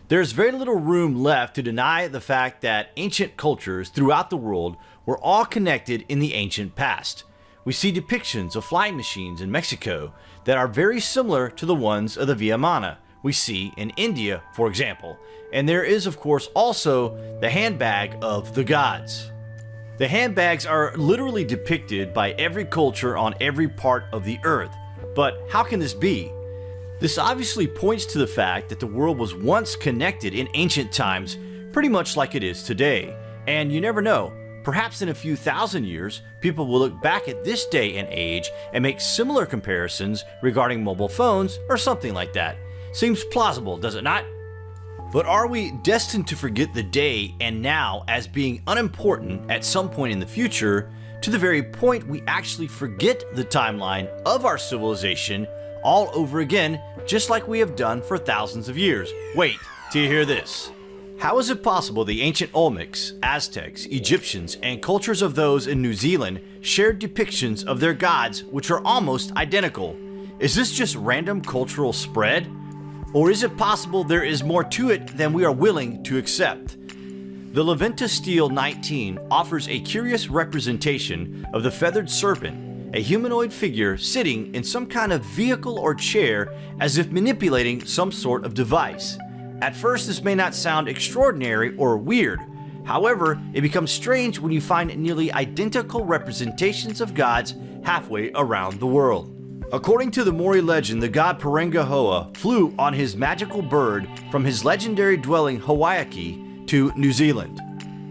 There's very little room left to deny the fact that ancient cultures throughout the world were all connected in the ancient past. We see depictions of flying machines in Mexico that are very similar to the ones of the Via Mana we see in India, for example. And there is, of course, also the handbag of the gods. The handbags are literally depicted by every culture on every part of the earth. But how can this be? This obviously points to the fact that the world was once connected in ancient times, pretty much like it is today. And you never know, perhaps in a few thousand years, people will look back at this day and age and make similar comparisons regarding mobile phones or something like that. Seems plausible, does it not? But are we destined to forget the day and now as being unimportant at some point in the future, to the very point we actually forget the timeline of our civilization all over again, just like we have done for thousands of years? Wait till you hear this. How is it possible the ancient Olmecs, Aztecs, Egyptians, and cultures of those in New Zealand shared depictions of their gods which are almost identical? Is this just random cultural spread? Or is it possible there is more to it than we are willing to accept? The Leventa Stele 19 offers a curious representation of the feathered serpent, a humanoid figure sitting in some kind of vehicle or chair as if manipulating some sort of device. At first, this may not sound extraordinary or weird. However, it becomes strange when you find nearly identical representations of gods halfway around the world. According to the Maori legend, the god Parenga flew on his magical bird from his legendary dwelling Hawaii to New Zealand.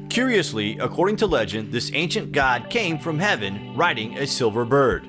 Curiously, according to legend, this ancient god came from heaven riding a silver bird.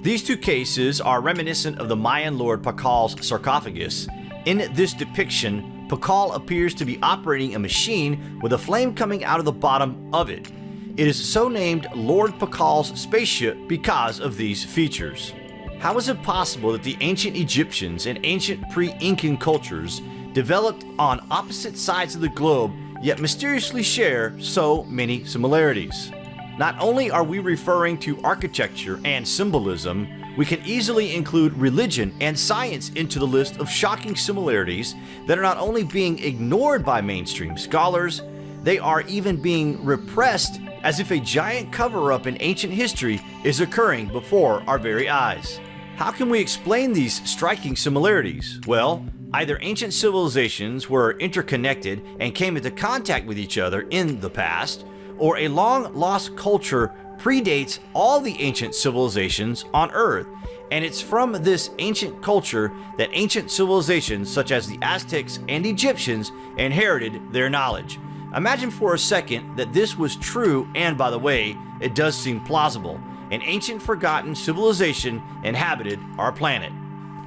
These two cases are reminiscent of the Mayan lord Pakal's sarcophagus. In this depiction, Pakal appears to be operating a machine with a flame coming out of the bottom of it. It is so named Lord Pakal's spaceship because of these features. How is it possible that the ancient Egyptians and ancient pre-Incan cultures developed on opposite sides of the globe yet mysteriously share so many similarities? Not only are we referring to architecture and symbolism, we can easily include religion and science into the list of shocking similarities that are not only being ignored by mainstream scholars, they are even being repressed as if a giant cover-up in ancient history is occurring before our very eyes. How can we explain these striking similarities? Well, either ancient civilizations were interconnected and came into contact with each other in the past, or a long-lost culture predates all the ancient civilizations on Earth, and it's from this ancient culture that ancient civilizations such as the Aztecs and Egyptians inherited their knowledge. Imagine for a second that this was true, and by the way, it does seem plausible. An ancient forgotten civilization inhabited our planet.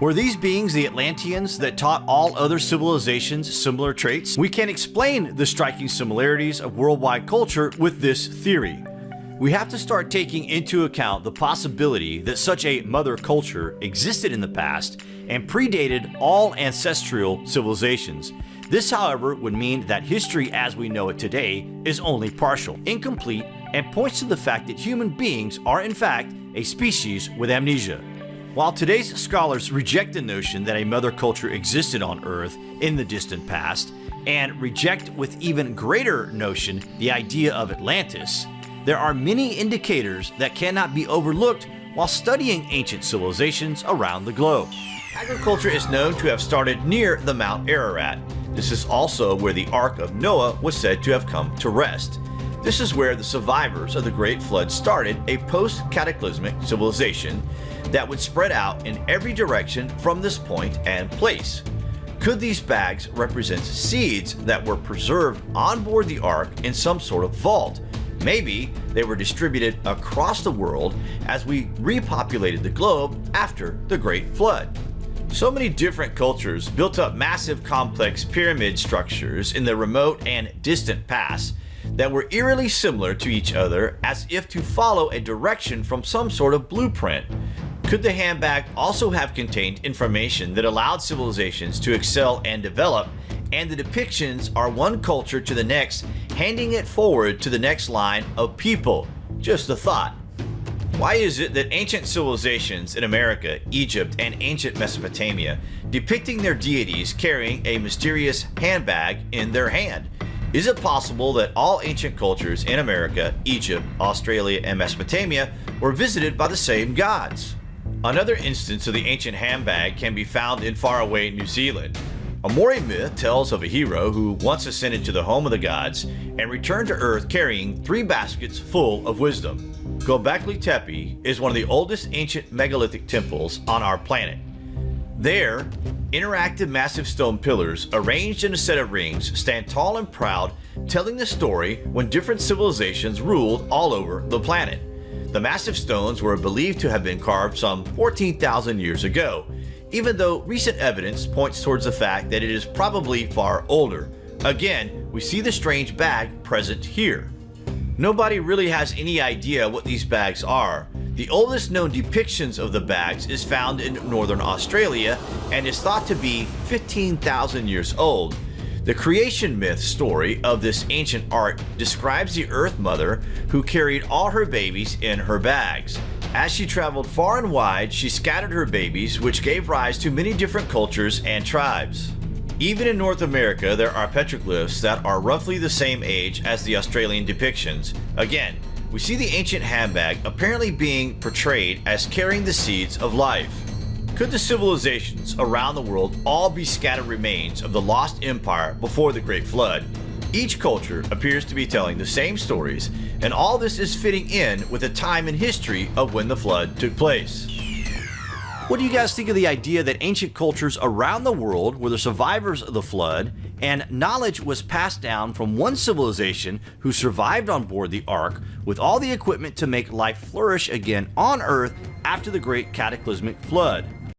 Were these beings the Atlanteans that taught all other civilizations similar traits? We can explain the striking similarities of worldwide culture with this theory. We have to start taking into account the possibility that such a mother culture existed in the past and predated all ancestral civilizations. This, however, would mean that history as we know it today is only partial, incomplete, and points to the fact that human beings are in fact a species with amnesia. While today's scholars reject the notion that a mother culture existed on Earth in the distant past, and reject with even greater notion the idea of Atlantis, there are many indicators that cannot be overlooked while studying ancient civilizations around the globe. Agriculture is known to have started near the Mount Ararat. This is also where the Ark of Noah was said to have come to rest. This is where the survivors of the Great Flood started a post-cataclysmic civilization that would spread out in every direction from this point and place. Could these bags represent seeds that were preserved on board the Ark in some sort of vault? Maybe they were distributed across the world as we repopulated the globe after the Great Flood. So many different cultures built up massive complex pyramid structures in the remote and distant past that were eerily similar to each other as if to follow a direction from some sort of blueprint. Could the handbag also have contained information that allowed civilizations to excel and develop, and the depictions are one culture to the next, handing it forward to the next line of people? Just a thought. Why is it that ancient civilizations in America, Egypt, and ancient Mesopotamia depicting their deities carrying a mysterious handbag in their hand? Is it possible that all ancient cultures in America, Egypt, Australia, and Mesopotamia were visited by the same gods? Another instance of the ancient handbag can be found in faraway New Zealand. A Maori myth tells of a hero who once ascended to the home of the gods and returned to Earth carrying 3 baskets full of wisdom. Gobekli Tepe is one of the oldest ancient megalithic temples on our planet. There, interactive massive stone pillars arranged in a set of rings stand tall and proud, telling the story when different civilizations ruled all over the planet. The massive stones were believed to have been carved some 14,000 years ago, even though recent evidence points towards the fact that it is probably far older. Again, we see the strange bag present here. Nobody really has any idea what these bags are. The oldest known depictions of the bags is found in northern Australia and is thought to be 15,000 years old. The creation myth story of this ancient art describes the Earth Mother who carried all her babies in her bags. As she traveled far and wide, she scattered her babies, which gave rise to many different cultures and tribes. Even in North America, there are petroglyphs that are roughly the same age as the Australian depictions. Again, we see the ancient handbag apparently being portrayed as carrying the seeds of life. Could the civilizations around the world all be scattered remains of the lost empire before the Great Flood? Each culture appears to be telling the same stories, and all this is fitting in with the time in history of when the flood took place. What do you guys think of the idea that ancient cultures around the world were the survivors of the flood, and knowledge was passed down from one civilization who survived on board the Ark with all the equipment to make life flourish again on Earth after the great cataclysmic flood?